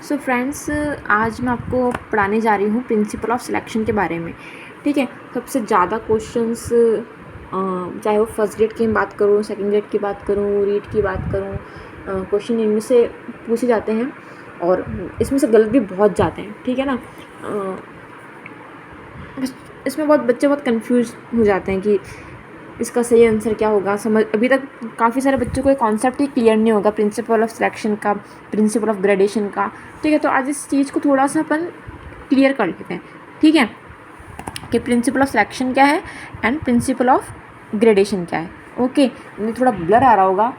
So friends, आज मैं आपको पढ़ाने जा रही हूँ प्रिंसिपल ऑफ सिलेक्शन के बारे में। ठीक है। सबसे ज़्यादा क्वेश्चंस, चाहे वो फर्स्ट ग्रेड की बात करूँ, सेकंड ग्रेड की बात करूँ, रीड की बात करूँ, क्वेश्चन इनमें से पूछे जाते हैं और इसमें से गलत भी बहुत जाते हैं। ठीक है ना। इसमें बहुत बच्चे बहुत कंफ्यूज हो जाते हैं कि इसका सही आंसर क्या होगा। अभी तक काफ़ी सारे बच्चों को ये कॉन्सेप्ट ही क्लियर नहीं होगा प्रिंसिपल ऑफ सिलेक्शन का, प्रिंसिपल ऑफ ग्रेडेशन का। ठीक है, तो आज इस चीज़ को थोड़ा सा अपन क्लियर कर लेते हैं। ठीक है, कि प्रिंसिपल ऑफ सिलेक्शन क्या है एंड प्रिंसिपल ऑफ ग्रेडेशन क्या है। ओके, थोड़ा ब्लर आ रहा होगा।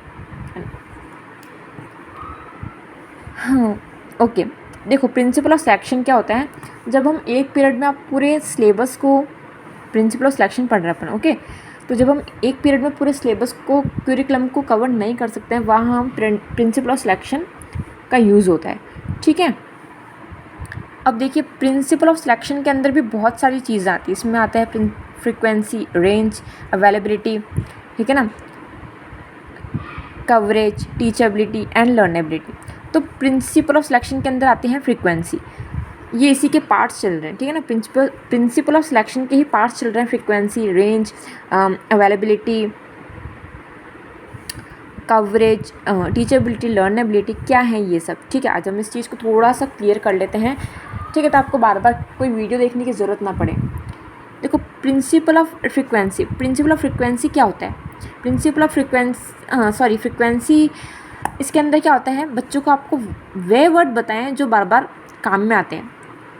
हाँ, ओके। देखो, प्रिंसिपल ऑफ सिलेक्शन क्या होता है, जब हम एक पीरियड में आप पूरे सिलेबस को, प्रिंसिपल ऑफ सिलेक्शन पढ़ रहे हैं अपन। ओके, तो जब हम एक पीरियड में पूरे सिलेबस को, क्यूरिकुलम को कवर नहीं कर सकते हैं, वहाँ हम प्रिंसिपल ऑफ सिलेक्शन का यूज़ होता है। ठीक है। अब देखिए, प्रिंसिपल ऑफ सिलेक्शन के अंदर भी बहुत सारी चीज़ें आती है। इसमें आता है फ्रीक्वेंसी, रेंज, अवेलेबिलिटी, ठीक है ना, कवरेज, टीचेबिलिटी एंड लर्नेबिलिटी। तो प्रिंसिपल ऑफ सिलेक्शन के अंदर आते हैं फ्रीक्वेंसी, ये इसी के पार्ट्स चल रहे हैं। ठीक है ना, प्रिंसिपल ऑफ सिलेक्शन के ही पार्ट्स चल रहे हैं। Frequency, range, availability, coverage, teachability, लर्नेबिलिटी क्या है ये सब। ठीक है, आज हम इस चीज़ को थोड़ा सा क्लियर कर लेते हैं। ठीक है, तो आपको बार बार कोई वीडियो देखने की ज़रूरत ना पड़े। देखो, principle of frequency, principle of frequency क्या होता है। प्रिंसिपल ऑफ फ्रीक्वेंसी, इसके अंदर क्या होता है, बच्चों को आपको वे वर्ड बताएं जो बार बार काम में आते हैं।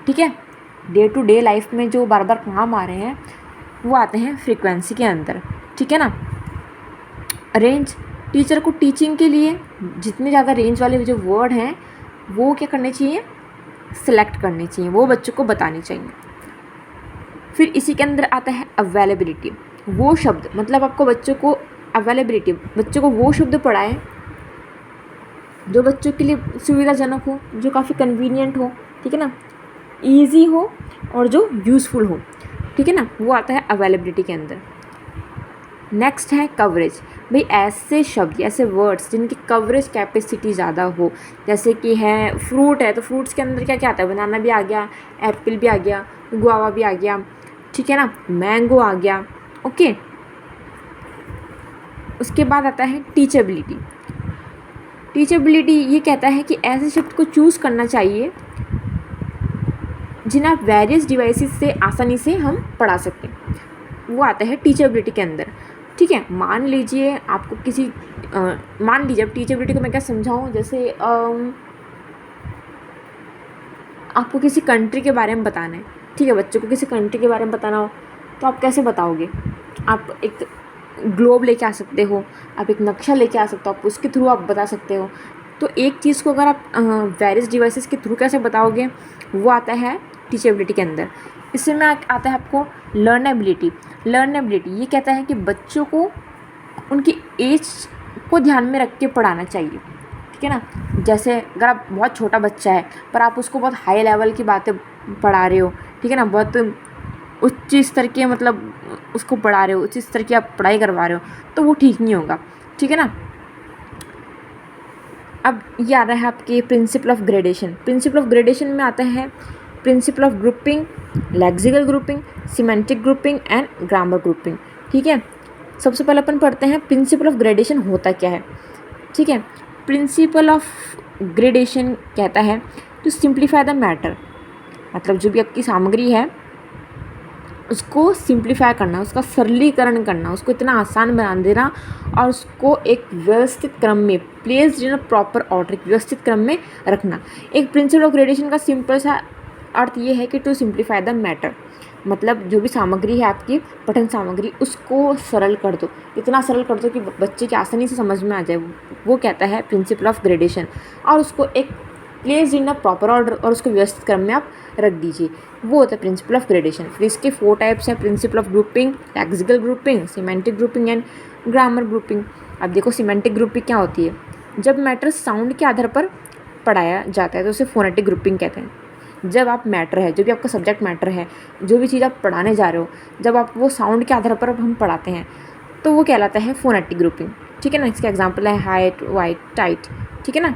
ठीक है, डे टू डे लाइफ में जो बार बार काम आ रहे हैं वो आते हैं फ्रीक्वेंसी के अंदर। ठीक है ना। रेंज, टीचर को टीचिंग के लिए जितने ज़्यादा रेंज वाले जो वर्ड हैं वो क्या करने चाहिए, सिलेक्ट करने चाहिए, वो बच्चों को बताने चाहिए। फिर इसी के अंदर आता है अवेलेबिलिटी, वो शब्द, मतलब आपको बच्चों को अवेलेबिलिटी, बच्चों को वो शब्द पढ़ाएं जो बच्चों के लिए सुविधाजनक हो, जो काफ़ी कन्वीनियंट हो। ठीक है ना, ईजी हो और जो यूज़फुल हो। ठीक है ना, वो आता है अवेलेबिलिटी के अंदर। नेक्स्ट है कवरेज, भाई ऐसे शब्द, ऐसे वर्ड्स जिनकी कवरेज कैपेसिटी ज़्यादा हो। जैसे कि है फ्रूट है, तो फ्रूट्स के अंदर क्या क्या आता है, बनाना भी आ गया, एप्पल भी आ गया, गुआवा भी आ गया। ठीक है ना, मैंगो आ गया। ओके, उसके बाद आता है टीचेबिलिटी। टीचेबिलिटी ये कहता है कि ऐसे शब्द को चूज़ करना चाहिए जिन्हें आप वेरियस डिवाइसेस से आसानी से हम पढ़ा सकते हैं, वो आता है टीचेबिलिटी के अंदर। ठीक है, मान लीजिए आपको किसी मान लीजिए अब टीचेबिलिटी को मैं क्या समझाऊँ, जैसे आपको किसी कंट्री के बारे में बताना है। ठीक है, बच्चों को किसी कंट्री के बारे में बताना हो तो आप कैसे बताओगे। आप एक ग्लोब लेके आ सकते हो, आप एक नक्शा लेके आ सकते हो, आप उसके थ्रू आप बता सकते हो। तो एक चीज़ को अगर आप वेरियस डिवाइसेस के थ्रू कैसे बताओगे, वो आता है टीचेबिलिटी के अंदर। इससे में आता है आपको लर्नेबिलिटी। लर्नेबिलिटी ये कहता है कि बच्चों को उनकी एज को ध्यान में रख के पढ़ाना चाहिए। ठीक है ना, जैसे अगर आप बहुत छोटा बच्चा है पर आप उसको बहुत हाई लेवल की बातें पढ़ा रहे हो, ठीक है ना, बहुत उच्च स्तर के, मतलब उसको पढ़ा रहे हो, उच्च स्तर की आप पढ़ाई करवा रहे हो, तो वो ठीक नहीं होगा। ठीक है ना। अब ये आ रहा है आपके principle of gradation. Principle of gradation में आता है principle of grouping, lexical grouping, semantic grouping and grammar grouping. ठीक है, सबसे पहले अपन पढ़ते हैं प्रिंसिपल ऑफ ग्रेडेशन होता क्या है। ठीक है, प्रिंसिपल ऑफ ग्रेडेशन कहता है टू सिंप्लीफाई द मैटर, मतलब जो भी आपकी सामग्री है उसको सिंप्लीफाई करना, उसका सरलीकरण करना, उसको इतना आसान बना देना और उसको एक व्यवस्थित क्रम में, placed in a proper order, एक व्यवस्थित क्रम में रखना। एक प्रिंसिपल ऑफ ग्रेडेशन का सिंपल सा अर्थ ये है कि टू सिंप्लीफाई द मैटर, मतलब जो भी सामग्री है आपकी पठन सामग्री, उसको सरल कर दो, इतना सरल कर दो कि बच्चे की आसानी से समझ में आ जाए, वो कहता है प्रिंसिपल ऑफ ग्रेडेशन। और उसको एक place in a proper order, और उसको व्यवस्थित क्रम में आप रख दीजिए, वो होता है प्रिंसिपल ऑफ ग्रेडेशन। फिर इसके 4 टाइप्स हैं, principle of grouping, lexical grouping, semantic grouping and grammar grouping. अब देखो, सिमेंटिक ग्रुपिंग क्या होती है, जब मैटर साउंड के आधार पर पढ़ाया जाता है तो उसे फोनेटिक ग्रुपिंग कहते हैं। जब आप मैटर है, जो भी आपका सब्जेक्ट मैटर है, जो भी चीज़ आप पढ़ाने जा रहे हो, जब आप वो साउंड के आधार पर हम पढ़ाते हैं तो वो कहलाता है फोनेटिक ग्रुपिंग। ठीक है ना, इसका एग्जाम्पल है हाइट, वाइट, टाइट। ठीक है ना।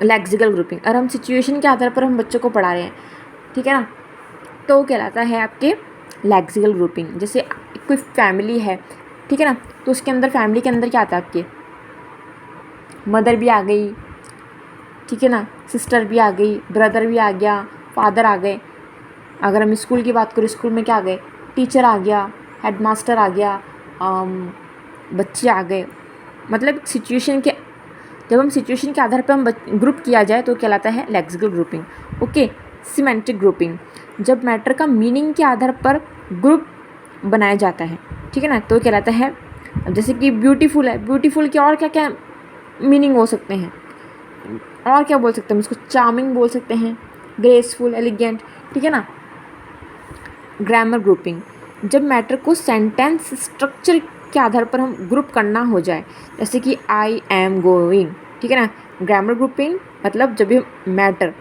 Lexical grouping. और हम सिचुएशन के आधार पर हम बच्चों को पढ़ा रहे हैं, ठीक है ना, तो वो कहलाता है आपके लेक्सिकल ग्रुपिंग। जैसे कोई फैमिली है, ठीक है ना, तो उसके अंदर फैमिली के अंदर क्या आता है आपके, मदर भी आ गई, ठीक है ना, सिस्टर भी आ गई, ब्रदर भी आ गया, फादर आ गए। अगर हम स्कूल की बात करें, स्कूल में क्या आ गए, टीचर आ गया, हेडमास्टर आ गया, बच्चे आ गए। मतलब सिचुएशन के, जब हम सिचुएशन के आधार पर हम ग्रुप किया जाए तो कहलाता है lexical grouping. Okay. Semantic grouping, जब मैटर का मीनिंग के आधार पर ग्रुप बनाया जाता है, ठीक है ना, तो कहलाता है, जैसे कि ब्यूटीफुल है, ब्यूटीफुल के और क्या क्या मीनिंग हो सकते हैं, और क्या बोल सकते हैं, उसको चार्मिंग बोल सकते हैं, ग्रेसफुल, एलिगेंट, ठीक है ना। ग्रामर ग्रुपिंग, जब मैटर को सेंटेंस स्ट्रक्चर के आधार पर हम ग्रुप करना हो जाए, जैसे कि आई एम गोइंग, ठीक है ना। ग्रामर ग्रुपिंग मतलब जब भी मैटर,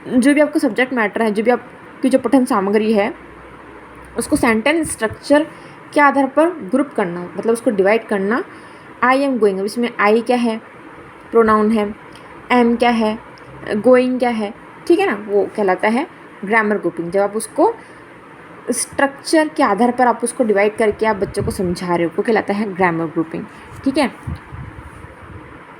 जो भी आपका सब्जेक्ट मैटर है, जो भी आपकी जो पठन सामग्री है, उसको सेंटेंस स्ट्रक्चर के आधार पर ग्रुप करना, मतलब उसको डिवाइड करना। आई एम गोइंग, अब इसमें आई क्या है, प्रोनाउन है, एम क्या है, गोइंग क्या है, ठीक है ना, वो कहलाता है ग्रामर ग्रुपिंग। जब आप उसको स्ट्रक्चर के आधार पर आप उसको डिवाइड करके आप बच्चों को समझा रहे हो, वो कहलाता है ग्रामर ग्रुपिंग, ठीक है।